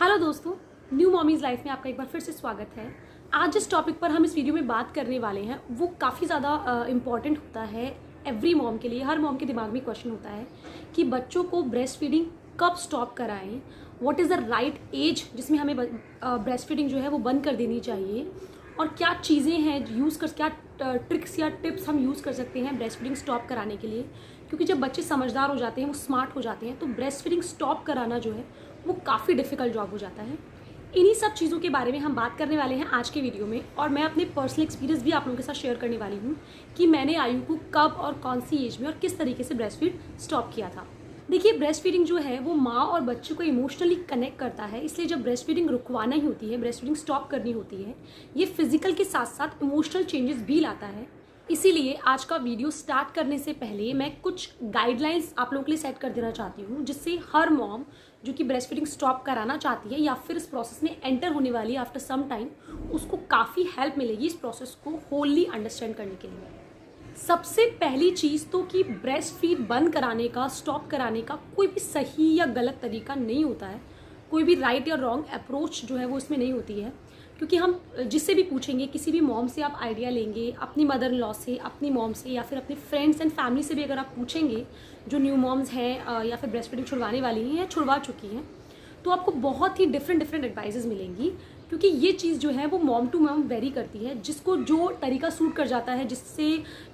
Hello दोस्तों, new mommies life में आपका एक बार फिर से स्वागत है। आज जिस टॉपिक पर हम इस वीडियो में बात करने वाले हैं वो काफ़ी ज़्यादा इम्पॉर्टेंट होता है एवरी मॉम के लिए। हर मॉम के दिमाग में क्वेश्चन होता है कि बच्चों को ब्रेस्ट फीडिंग कब स्टॉप कराएं, what is the right age जिसमें हमें ब्रेस्ट फीडिंग जो है वो बंद कर देनी चाहिए, और क्या चीज़ें हैं क्या ट्रिक्स या टिप्स हम यूज़ कर सकते हैं ब्रेस्ट फीडिंग स्टॉप कराने के लिए। क्योंकि जब बच्चे समझदार हो जाते हैं, वो स्मार्ट हो जाते हैं, तो ब्रेस्ट फीडिंग स्टॉप कराना जो है वो काफ़ी डिफ़िकल्ट जॉब हो जाता है। इन्हीं सब चीज़ों के बारे में हम बात करने वाले हैं आज के वीडियो में, और मैं अपने पर्सनल एक्सपीरियंस भी आप लोगों के साथ शेयर करने वाली हूँ कि मैंने आयु को कब और कौन सी एज में और किस तरीके से ब्रेस्ट फीड स्टॉप किया था। देखिए, ब्रेस्ट फीडिंग जो है वो माँ और बच्चे को इमोशनली कनेक्ट करता है, इसलिए जब ब्रेस्ट फीडिंग रुकवाना ही होती है, ब्रेस्ट फीडिंग स्टॉप करनी होती है, ये फिजिकल के साथ साथ इमोशनल चेंजेस भी लाता है। इसीलिए आज का वीडियो स्टार्ट करने से पहले मैं कुछ गाइडलाइंस आप लोगों के लिए सेट कर देना चाहती हूँ, जिससे हर मॉम जो कि ब्रेस्ट फीडिंग स्टॉप कराना चाहती है या फिर इस प्रोसेस में एंटर होने वाली है आफ्टर सम टाइम, उसको काफ़ी हेल्प मिलेगी इस प्रोसेस को होली अंडरस्टैंड करने के लिए। सबसे पहली चीज़ तो कि ब्रेस्ट फीड बंद कराने का, स्टॉप कराने का कोई भी सही या गलत तरीका नहीं होता है। कोई भी राइट या रॉन्ग अप्रोच जो है वो इसमें नहीं होती है, क्योंकि हम जिससे भी पूछेंगे, किसी भी मॉम से आप आइडिया लेंगे, अपनी मदर इन लॉ से, अपनी मॉम से, या फिर अपने फ्रेंड्स एंड फैमिली से भी अगर आप पूछेंगे जो न्यू मॉम्स हैं या फिर ब्रेस्ट फीडिंग छुड़वाने वाली हैं या छुड़वा चुकी हैं, तो आपको बहुत ही डिफरेंट एडवाइजेस मिलेंगी। क्योंकि ये चीज़ जो है वो मॉम टू मॉम वेरी करती है, जिसको जो तरीका सूट कर जाता है, जिससे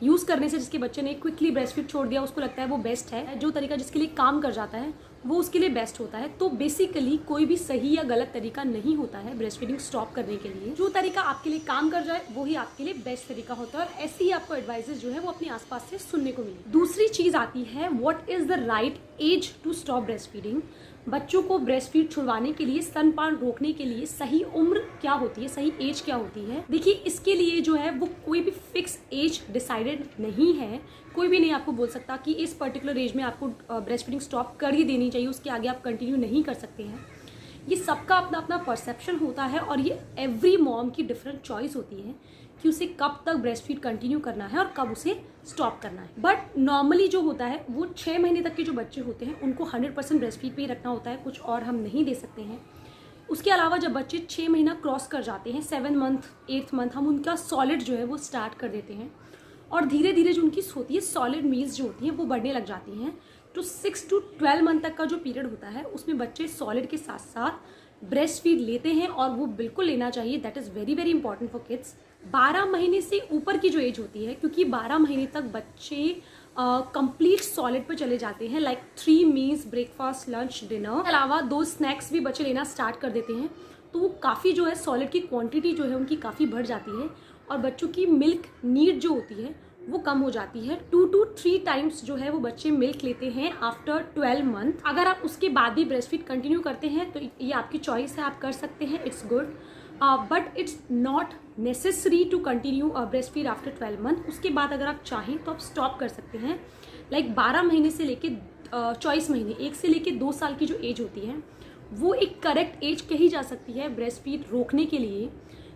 यूज़ करने से जिसके बच्चे ने क्विकली ब्रेस्ट फीड छोड़ दिया उसको लगता है वो बेस्ट है, जो तरीका जिसके लिए काम कर जाता है वो उसके लिए बेस्ट होता है। तो बेसिकली कोई भी सही या गलत तरीका नहीं होता है ब्रेस्ट फीडिंग स्टॉप करने के लिए। जो तरीका आपके लिए काम कर जाए वो ही आपके लिए बेस्ट तरीका होता है, और ऐसे ही आपको एडवाइजेस जो है वो अपने आसपास से सुनने को मिले। दूसरी चीज़ आती है what is the right age to stop breast feeding. बच्चों को ब्रेस्ट फीड छुड़वाने के लिए, स्तनपान रोकने के लिए सही उम्र क्या होती है, सही एज क्या होती है। देखिए, इसके लिए जो है वो कोई भी फिक्स एज डिसाइडेड नहीं है। कोई भी नहीं आपको बोल सकता कि इस पर्टिकुलर एज में आपको ब्रेस्ट फीडिंग स्टॉप कर ही देनी चाहिए, उसके आगे आप कंटिन्यू नहीं कर सकते हैं। ये सबका अपना अपना परसेप्शन होता है, और ये एवरी मॉम की डिफरेंट चॉइस होती है कि उसे कब तक ब्रेस्ट फीड कंटिन्यू करना है और कब उसे स्टॉप करना है। बट नॉर्मली जो होता है वो 6 महीने तक के जो बच्चे होते हैं उनको 100% ब्रेस्ट फीड पे ही रखना होता है, कुछ और हम नहीं दे सकते हैं। उसके अलावा जब बच्चे 6 महीना क्रॉस कर जाते हैं, 7 मंथ 8th मंथ, हम उनका सॉलिड जो है वो स्टार्ट कर देते हैं, और धीरे धीरे जो उनकी होती है सॉलिड मील्स जो होती हैं वो बढ़ने लग जाती हैं। तो 6 to 12 मंथ तक का जो पीरियड होता है उसमें बच्चे सॉलिड के साथ साथ ब्रेस्ट फीड लेते हैं, और वो बिल्कुल लेना चाहिए। That is very very important for kids. 12 महीने से ऊपर की जो एज होती है, क्योंकि 12 महीने तक बच्चे कंप्लीट सॉलिड पर चले जाते हैं, like 3 meals, breakfast, lunch, dinner के अलावा 2 स्नैक्स भी बच्चे लेना स्टार्ट कर देते हैं। तो वो काफ़ी जो है सॉलिड की क्वांटिटी जो है उनकी काफ़ी बढ़ जाती है, और बच्चों की मिल्क नीड जो होती है वो कम हो जाती है। 2 to 3 टाइम्स जो है वो बच्चे मिल्क लेते हैं आफ्टर 12 मंथ। अगर आप उसके बाद भी ब्रेस्ट फीड कंटिन्यू करते हैं तो ये आपकी चॉइस है, आप कर सकते हैं, it's good, but it's not necessary to continue breast feed after 12 month. उसके बाद अगर आप चाहें तो आप स्टॉप कर सकते हैं। लाइक 12 महीने से लेके 24 महीने, 1 से लेके 2 साल की जो एज होती है वो एक करेक्ट एज कही जा सकती है ब्रेस्ट फीड रोकने के लिए,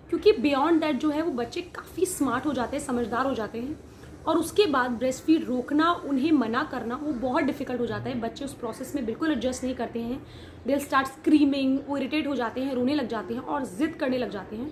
क्योंकि बियॉन्ड दैट जो है वो बच्चे काफ़ी स्मार्ट हो जाते हैं, समझदार हो जाते हैं, और उसके बाद ब्रेस्ट फीड रोकना, उन्हें मना करना वो बहुत डिफिकल्ट हो जाता है। बच्चे उस प्रोसेस में बिल्कुल एडजस्ट नहीं करते हैं, दे स्टार्ट स्क्रीमिंग, वो इरिटेट हो जाते हैं, रोने लग जाते हैं और जिद करने लग जाते हैं,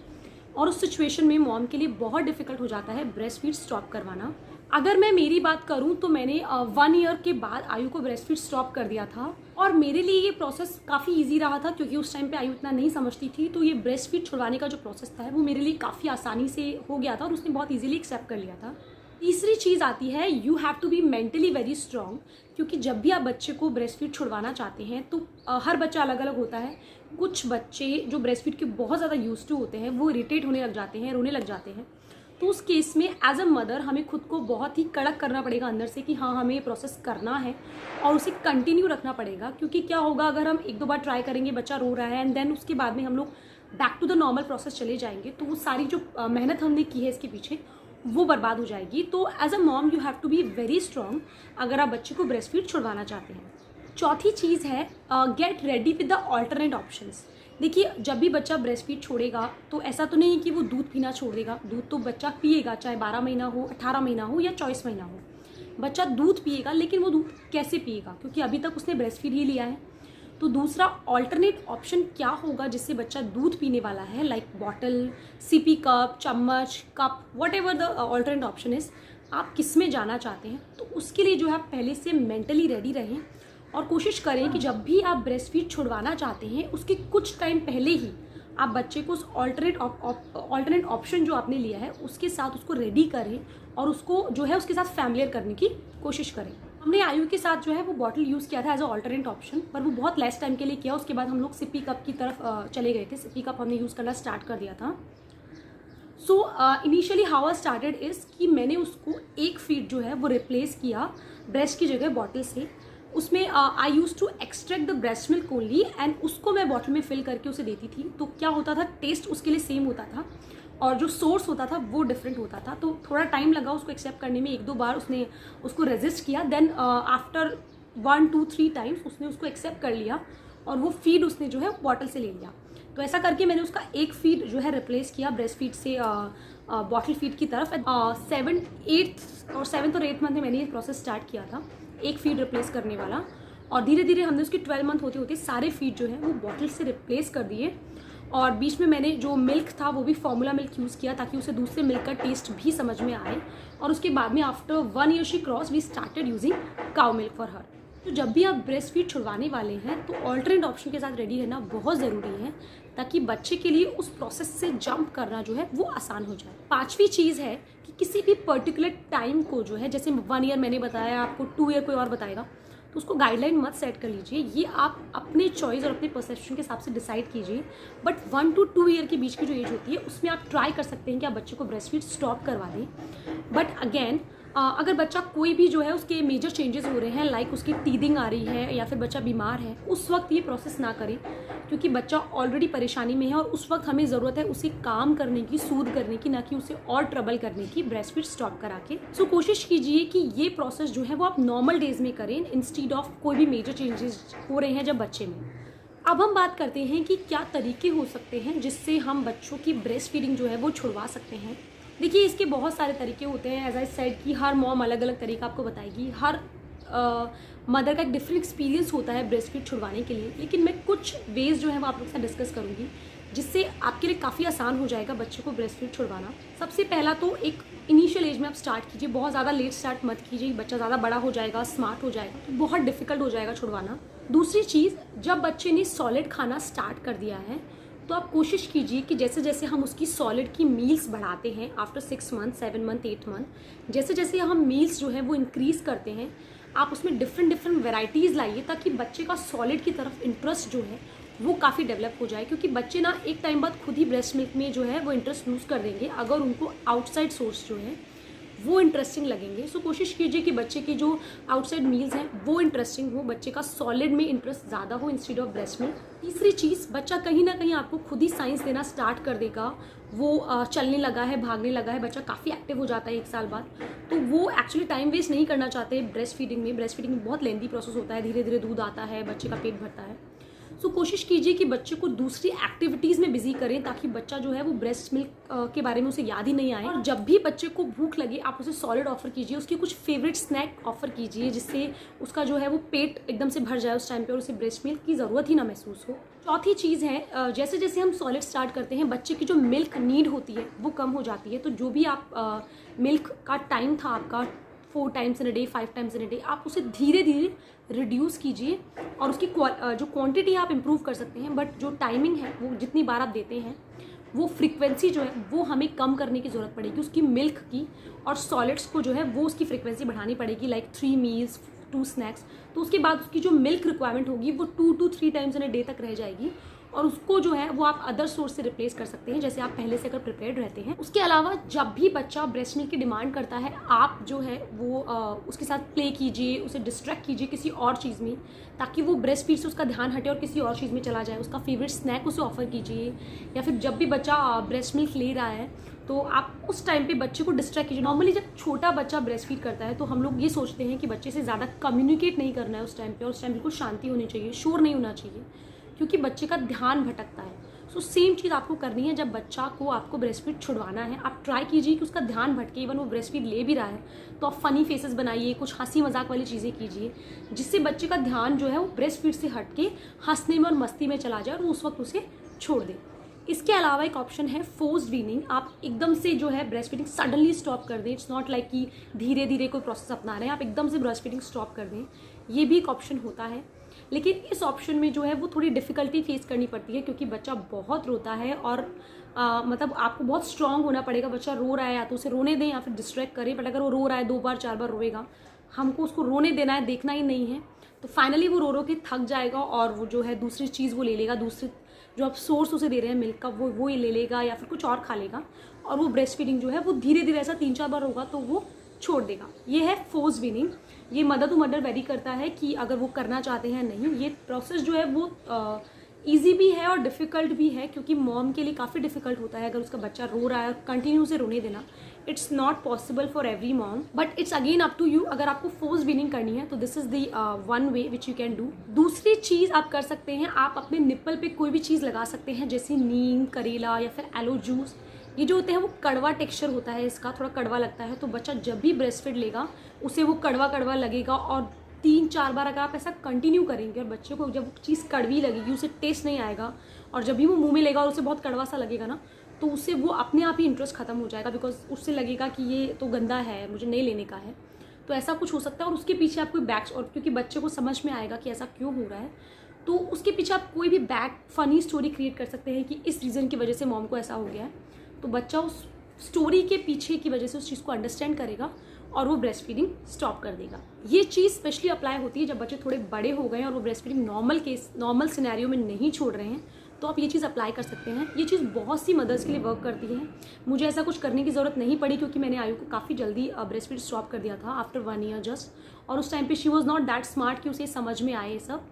और उस सिचुएशन में मॉम के लिए बहुत डिफिकल्ट हो जाता है ब्रेस्ट फीड स्टॉप करवाना। अगर मैं मेरी बात करूं तो मैंने 1 ईयर के बाद आयु को ब्रेस्ट फीड स्टॉप कर दिया था, और मेरे लिए ये प्रोसेस काफ़ी ईजी रहा था, क्योंकि उस टाइम पे आयु इतना नहीं समझती थी। तो ये ब्रेस्ट फीड छुड़वाने का जो प्रोसेस था वो मेरे लिए काफ़ी आसानी से हो गया था, और उसने बहुत ईजिली एक्सेप्ट कर लिया था। तीसरी चीज़ आती है you have to be mentally very strong, क्योंकि जब भी आप बच्चे को ब्रेस्ट फीड छुड़वाना चाहते हैं तो हर बच्चा अलग अलग होता है। कुछ बच्चे जो ब्रेस्ट फीड के बहुत ज़्यादा यूज टू होते हैं वो इरिटेट होने लग जाते हैं, रोने लग जाते हैं। तो उस केस में एज अ मदर हमें खुद को बहुत ही कड़क करना पड़ेगा अंदर से कि हाँ, हमें ये प्रोसेस करना है और उसे कंटिन्यू रखना पड़ेगा। क्योंकि क्या होगा, अगर हम 1-2 बार ट्राई करेंगे, बच्चा रो रहा है, एंड देन उसके बाद में हम लोग back to the normal process चले जाएंगे, तो वो सारी जो मेहनत हमने की है इसके पीछे वो बर्बाद हो जाएगी। तो as a mom you have to be very strong अगर आप बच्चे को ब्रेस्ट फीड छुड़वाना चाहते हैं। चौथी चीज़ है get ready with the alternate options. देखिए, जब भी बच्चा ब्रेस्ट फीड छोड़ेगा तो ऐसा तो नहीं कि वो दूध पीना छोड़ देगा। दूध तो बच्चा पिएगा, चाहे 12 महीना हो, 18 महीना हो या 24 महीना हो, बच्चा दूध पिएगा। लेकिन वो दूध कैसे पिएगा, क्योंकि अभी तक उसने ब्रेस्ट फीड ही लिया है। तो दूसरा ऑल्टरनेट ऑप्शन क्या होगा जिससे बच्चा दूध पीने वाला है, लाइक बॉटल, सीपी कप, चम्मच, cup, what ever the alternate option is, आप किस में जाना चाहते हैं। तो उसके लिए जो है आप पहले से मेंटली रेडी रहें और कोशिश करें कि जब भी आप ब्रेस्ट फीड छुड़वाना चाहते हैं उसके कुछ टाइम पहले ही आप बच्चे को उस ऑल्टरनेट ऑप्शन जो आपने लिया है उसके साथ उसको रेडी करें और उसको जो है उसके साथ फैमिलियर करने की कोशिश करें। हमने आयु के साथ जो है वो बॉटल यूज़ किया था एज अ ऑल्टरनेट ऑप्शन, पर वो बहुत लेस टाइम के लिए किया। उसके बाद हम लोग सिपी कप की तरफ चले गए थे। सिपी कप हमने यूज़ करना स्टार्ट कर दिया था। So initially how I started is कि मैंने उसको एक फीड जो है वो रिप्लेस किया ब्रेस्ट की जगह बॉटल से। उसमें I use to extract the breast milk only and उसको मैं बॉटल में फिल करके उसे देती थी। तो क्या होता था, टेस्ट उसके लिए सेम होता था और जो सोर्स होता था वो डिफरेंट होता था। तो थोड़ा टाइम लगा उसको एक्सेप्ट करने में, 1-2 बार उसने उसको रेजिस्ट किया। देन आफ्टर 1, 2, 3 टाइम्स उसने उसको एक्सेप्ट कर लिया और वो फीड उसने जो है बॉटल से ले लिया। तो ऐसा करके मैंने उसका एक फीड जो है रिप्लेस किया ब्रेस्ट फीड से बॉटल फीड की तरफ। 7th और 8th मंथ में मैंने ये प्रोसेस स्टार्ट किया था, एक फीड रिप्लेस करने वाला। और धीरे धीरे हमने उसके 12 मंथ होते होते सारे फीड जो है वो बॉटल से रिप्लेस कर दिए। और बीच में मैंने जो मिल्क था वो भी फॉर्मूला मिल्क यूज़ किया ताकि उसे दूसरे मिल्क का टेस्ट भी समझ में आए। और उसके बाद में after 1 year she cross we started using cow milk for her. तो जब भी आप ब्रेस्ट फीड छुड़वाने वाले हैं तो ऑल्टरनेट ऑप्शन के साथ रेडी रहना बहुत ज़रूरी है ताकि बच्चे के लिए उस प्रोसेस से जंप करना जो है वो आसान हो जाए। 5वीं चीज़ है कि किसी भी पर्टिकुलर टाइम को जो है, जैसे 1 ईयर मैंने बताया, आपको 2 ईयर कोई और बताएगा, तो उसको गाइडलाइन मत सेट कर लीजिए। ये आप अपने चॉइस और अपने परसेप्शन के हिसाब से डिसाइड कीजिए। बट 1 to 2 ईयर के बीच की जो एज होती है उसमें आप ट्राई कर सकते हैं कि आप बच्चे को ब्रेस्ट फीड स्टॉप करवा दें। बट अगेन अगर बच्चा कोई भी जो है उसके मेजर चेंजेस हो रहे हैं, लाइक उसकी टीदिंग आ रही है या फिर बच्चा बीमार है, उस वक्त ये प्रोसेस ना करें क्योंकि बच्चा ऑलरेडी परेशानी में है और उस वक्त हमें ज़रूरत है उसे काम करने की, सूद करने की, ना कि उसे और ट्रबल करने की ब्रेस्ट फीड स्टॉप करा के। सो कोशिश कीजिए कि ये प्रोसेस जो है वो आप नॉर्मल डेज में करें इंस्टीड ऑफ कोई भी मेजर चेंजेस हो रहे हैं जब बच्चे में। अब हम बात करते हैं कि क्या तरीके हो सकते हैं जिससे हम बच्चों की ब्रेस्ट फीडिंग जो है वो छुड़वा सकते हैं। देखिए, इसके बहुत सारे तरीके होते हैं। एज आई सेड कि हर मॉम अलग अलग तरीका आपको बताएगी, हर मदर का एक डिफरेंट एक्सपीरियंस होता है ब्रेस्ट फीड छुड़वाने के लिए। लेकिन मैं कुछ वेज जो है वो आप लोग के साथ डिस्कस करूँगी जिससे आपके लिए काफ़ी आसान हो जाएगा बच्चे को ब्रेस्ट फीड छुड़वाना। सबसे पहला तो एक इनिशियल एज में आप स्टार्ट कीजिए, बहुत ज़्यादा लेट स्टार्ट मत कीजिए। बच्चा ज़्यादा बड़ा हो जाएगा, स्मार्ट हो जाएगा तो बहुत डिफिकल्ट हो जाएगा छुड़वाना। दूसरी चीज़, जब बच्चे ने सॉलिड खाना स्टार्ट कर दिया है तो आप कोशिश कीजिए कि जैसे जैसे हम उसकी सॉलिड की मील्स बढ़ाते हैं आफ्टर 6 मंथ, 7 मंथ, 8 मंथ, जैसे जैसे हम मील्स जो है वो इंक्रीज़ करते हैं, आप उसमें डिफरेंट वेराइटीज़ लाइए ताकि बच्चे का सॉलिड की तरफ इंटरेस्ट जो है वो काफ़ी डेवलप हो जाए। क्योंकि बच्चे ना एक टाइम बाद खुद ही ब्रेस्ट मिल्क में जो है वो इंटरेस्ट लूज़ कर देंगे अगर उनको आउटसाइड सोर्स जो है वो इंटरेस्टिंग लगेंगे। सो कोशिश कीजिए कि बच्चे की जो आउटसाइड मील्स हैं वो इंटरेस्टिंग हो, बच्चे का सॉलिड में इंटरेस्ट ज़्यादा हो इंस्टेड ऑफ ब्रेस्ट मिल्क। तीसरी चीज़, बच्चा कहीं ना कहीं आपको खुद ही साइंस देना स्टार्ट कर देगा। वो चलने लगा है, भागने लगा है, बच्चा काफ़ी एक्टिव हो जाता है 1 साल बाद, तो वो एक्चुअली टाइम वेस्ट नहीं करना चाहते ब्रेस्ट फीडिंग में। ब्रेस्ट फीडिंग में बहुत लेंदी प्रोसेस होता है, धीरे धीरे दूध आता है, बच्चे का पेट भरता है। सो कोशिश कीजिए कि बच्चे को दूसरी एक्टिविटीज़ में बिजी करें ताकि बच्चा जो है वो ब्रेस्ट मिल्क के बारे में उसे याद ही नहीं आए। जब भी बच्चे को भूख लगे आप उसे सॉलिड ऑफर कीजिए, उसकी कुछ फेवरेट स्नैक ऑफर कीजिए जिससे उसका जो है वो पेट एकदम से भर जाए उस टाइम पे और उसे ब्रेस्ट मिल्क की ज़रूरत ही ना महसूस हो। चौथी चीज़ है, जैसे जैसे हम सॉलिड स्टार्ट करते हैं बच्चे की जो मिल्क नीड होती है वो कम हो जाती है। तो जो भी आप मिल्क का टाइम था आपका 4 times in a day, 5 times in a day, आप उसे धीरे धीरे रिड्यूस कीजिए और उसकी जो क्वांटिटी आप इम्प्रूव कर सकते हैं। बट जो टाइमिंग है वो जितनी बार आप देते हैं वो फ्रीक्वेंसी जो है वो हमें कम करने की ज़रूरत पड़ेगी उसकी मिल्क की, और सॉलिड्स को जो है वो उसकी फ्रीक्वेंसी बढ़ानी पड़ेगी, लाइक 3 मील्स 2 स्नैक्स। तो उसके बाद उसकी जो मिल्क रिक्वायरमेंट होगी वो 2 to 3 times in a day तक रह जाएगी और उसको जो है वो आप अदर सोर्स से रिप्लेस कर सकते हैं जैसे आप पहले से अगर प्रिपेयर्ड रहते हैं। उसके अलावा जब भी बच्चा ब्रेस्ट मिल्क की डिमांड करता है आप जो है वो उसके साथ प्ले कीजिए, उसे डिस्ट्रैक्ट कीजिए किसी और चीज़ में ताकि वो ब्रेस्ट फीड से उसका ध्यान हटे और किसी और चीज़ में चला जाए। उसका फेवरेट स्नैक उसे ऑफर कीजिए, या फिर जब भी बच्चा ब्रेस्ट मिल्क ले रहा है तो आप उस टाइम पे बच्चे को डिस्ट्रैक्ट कीजिए। नॉर्मली जब छोटा बच्चा ब्रेस्ट फीड करता है तो हम लोग ये सोचते हैं कि बच्चे से ज़्यादा कम्युनिकेट नहीं करना है उस टाइम पे, और उस टाइम बिल्कुल शांति होनी चाहिए, शोर नहीं होना चाहिए क्योंकि बच्चे का ध्यान भटकता है। सो सेम चीज़ आपको करनी है जब बच्चा को आपको ब्रेस्ट फीड छुड़वाना है। आप ट्राई कीजिए कि उसका ध्यान भटके, इवन वो ब्रेस्ट फीड ले भी रहा है तो आप फ़नी फेसेस बनाइए, कुछ हंसी मजाक वाली चीज़ें कीजिए जिससे बच्चे का ध्यान जो है वो ब्रेस्ट फीड से हट के हंसने में और मस्ती में चला जाए और वो उस वक्त उसे छोड़ दे। इसके अलावा एक ऑप्शन है फोर्स्ड वीनिंग। आप एकदम से जो है ब्रेस्ट फीडिंग सडनली स्टॉप कर दें। इट्स नॉट लाइक कि धीरे धीरे कोई प्रोसेस अपना रहे हैं, आप एकदम से ब्रेस्ट फीडिंग स्टॉप कर दें, ये भी एक ऑप्शन होता है। लेकिन इस ऑप्शन में जो है वो थोड़ी डिफ़िकल्टी फेस करनी पड़ती है क्योंकि बच्चा बहुत रोता है और मतलब आपको बहुत स्ट्रांग होना पड़ेगा। बच्चा रो रहा है या तो उसे रोने दें या फिर डिस्ट्रैक्ट करें, बट अगर वो रो रहा है 2 बार 4 बार रोएगा, हमको उसको रोने देना है, देखना ही नहीं है, तो फाइनली वो रो के थक जाएगा और वो जो है दूसरी चीज़ वो ले लेगा, दूसरी जो आप सोर्स उसे दे रहे हैं मिल्क का वो ले लेगा या फिर कुछ और खा लेगा और वो ब्रेस्ट फीडिंग जो है वो धीरे धीरे ऐसा 3-4 बार होगा तो वो छोड़ देगा। ये है फोर्स वीनिंग। ये मदर टू मदर वेरी करता है कि अगर वो करना चाहते हैं नहीं। ये प्रोसेस जो है वो ईजी भी है और डिफ़िकल्ट भी है क्योंकि मॉम के लिए काफ़ी डिफ़िकल्ट होता है अगर उसका बच्चा रो रहा है और कंटिन्यू से रोने देना। It's not possible for every mom, but it's again up to you. अगर आपको फोर्स वीनिंग करनी है तो this is the one way which you can do. दूसरी चीज़ आप कर सकते हैं, आप अपने निप्पल पे कोई भी चीज़ लगा सकते हैं जैसे नीम, करेला या फिर एलो जूस। ये जो होते हैं वो कड़वा टेक्सचर होता है, इसका थोड़ा कड़वा लगता है, तो बच्चा जब भी ब्रेस्ट फीड लेगा उसे वो कड़वा कड़वा लगेगा और 3-4 बार अगर आप ऐसा कंटिन्यू करेंगे और बच्चे को जब चीज़ कड़वी लगेगी, उसे टेस्ट नहीं आएगा और जब भी वो मुंह में लेगा और उसे बहुत कड़वा सा लगेगा ना, तो उससे वो अपने आप ही इंटरेस्ट खत्म हो जाएगा बिकॉज उससे लगेगा कि ये तो गंदा है, मुझे नहीं लेने का है। तो ऐसा कुछ हो सकता है और उसके पीछे आप कोई बैक, और क्योंकि बच्चे को समझ में आएगा कि ऐसा क्यों हो रहा है, तो उसके पीछे आप कोई भी बैक फनी स्टोरी क्रिएट कर सकते हैं कि इस रीज़न की वजह से मॉम को ऐसा हो गया है। तो बच्चा उस स्टोरी के पीछे की वजह से उस चीज़ को अंडरस्टैंड करेगा और वो ब्रेस्ट फीडिंग स्टॉप कर देगा। ये चीज़ स्पेशली अप्लाई होती है जब बच्चे थोड़े बड़े हो गए और वो ब्रेस्ट फीडिंग नॉर्मल सिनेरियो में नहीं छोड़ रहे हैं, तो आप ये चीज़ अप्लाई कर सकते हैं। ये चीज़ बहुत सी मदर्स के लिए वर्क करती है। मुझे ऐसा कुछ करने की ज़रूरत नहीं पड़ी क्योंकि मैंने आयु को काफ़ी जल्दी ब्रेस्ट फीड स्टॉप कर दिया था आफ्टर 1 ईयर जस्ट, और उस टाइम पे she was not that smart कि उसे समझ में आए ये सब।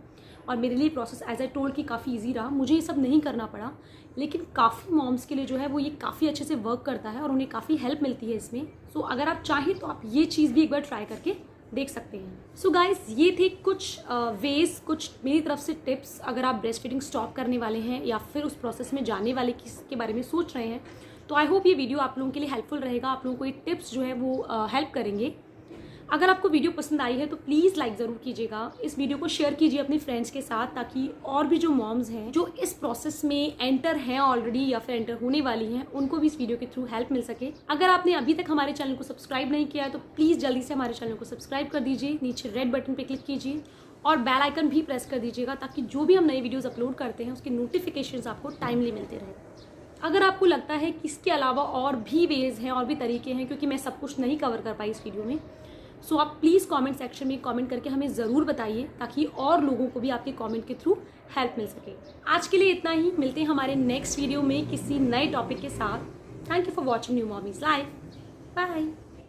और मेरे लिए प्रोसेस एज आई टोल्ड कि काफ़ी ईजी रहा, मुझे ये सब नहीं करना पड़ा। लेकिन काफ़ी मॉम्स के लिए जो है वो ये काफ़ी अच्छे से वर्क करता है और उन्हें काफ़ी हेल्प मिलती है इसमें। सो अगर आप चाहें तो आप ये चीज़ भी एक बार ट्राई करके देख सकते हैं। सो गाइज, ये थे कुछ वेज, कुछ मेरी तरफ से टिप्स। अगर आप ब्रेस्ट फीडिंग स्टॉप करने वाले हैं या फिर उस प्रोसेस में जाने वाले के बारे में सोच रहे हैं, तो आई होप ये वीडियो आप लोगों के लिए हेल्पफुल रहेगा। आप लोगों को ये टिप्स जो है वो हेल्प करेंगे। अगर आपको वीडियो पसंद आई है तो प्लीज़ लाइक ज़रूर कीजिएगा। इस वीडियो को शेयर कीजिए अपने फ्रेंड्स के साथ ताकि और भी जो मॉम्स हैं जो इस प्रोसेस में एंटर हैं ऑलरेडी या फिर एंटर होने वाली हैं, उनको भी इस वीडियो के थ्रू हेल्प मिल सके। अगर आपने अभी तक हमारे चैनल को सब्सक्राइब नहीं किया है तो प्लीज़ जल्दी से हमारे चैनल को सब्सक्राइब कर दीजिए। नीचे रेड बटन पर क्लिक कीजिए और बेल आइकन भी प्रेस कर दीजिएगा ताकि जो भी हम नए वीडियोज़ अपलोड करते हैं उसके नोटिफिकेशन आपको टाइमली मिलते रहे। अगर आपको लगता है कि इसके अलावा और भी वेज हैं और भी तरीके हैं, क्योंकि मैं सब कुछ नहीं कवर कर पाई इस वीडियो में, सो आप प्लीज़ कमेंट सेक्शन में कमेंट करके हमें ज़रूर बताइए ताकि और लोगों को भी आपके कमेंट के थ्रू हेल्प मिल सके। आज के लिए इतना ही, मिलते हैं हमारे नेक्स्ट वीडियो में किसी नए टॉपिक के साथ। Thank you for watching new mommies life. Bye.